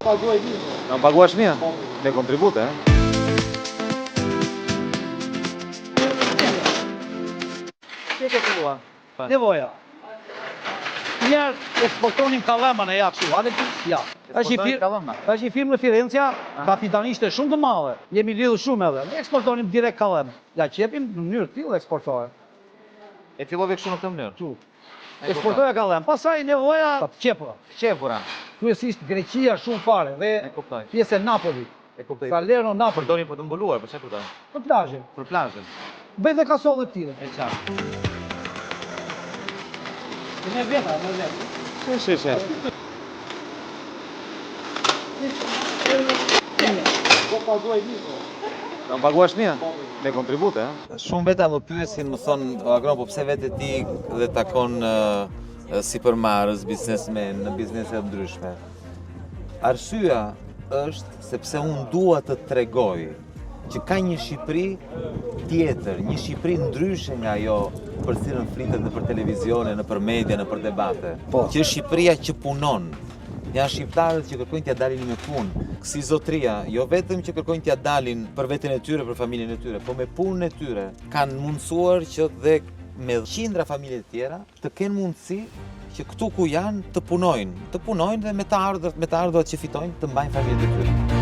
Paguaj mirë. Në paguash mirë? Me kontribute, Që ke tua? Nevoja. Njerë eksportonin kalema në jakë shu, ale ja. Është një firmë në Firencja, kapitanishte shumë të madhe. Jemi lidhur shumë edhe. Ne eksportonim direkt kalem. Ja qepim në mënyrë të tillë eksportohen. E fillove kështu në këtë mënyrë? Kështu. Eksportoja kalem. Pastaj nevoja qepura. Qepura. Kryesisht Greqia shumë fare dhe pjesë e Napoli. E kuptoj. Salerno, Napoli. Përdoni për të mbuluar, për çfarë përdoni? Për plazhin. Për plazhin. Bëj dhe kasolle të tilla. E qartë. Me veta, me veta. Shi. Do paguaj mirë. Në paguash mirë? Me kontribute, Shumë veta më pyesin, më thonë, agron, po pse vete ti dhe takon sipërmarrës, biznesmen, në biznese të ndryshme. Arsyeja është sepse unë dua të tregoj që ka një Shqipëri tjetër, një Shqipëri ndryshe nga ajo për cilën flitet nëpër televizione, nëpër media, nëpër debate. Që është Shqipëria që punon. Janë shqiptarët që kërkojnë t'ja dalin me punë. Si zotria, jo vetëm që kërkojnë t'ja dalin për veten e tyre, për familjen e tyre, po me punën e tyre kanë mundësuar që dhe me qindra familje të tjera të kenë mundësi që këtu ku janë të punojnë dhe me të ardhurat që fitojnë të mbajnë familjen e tyre.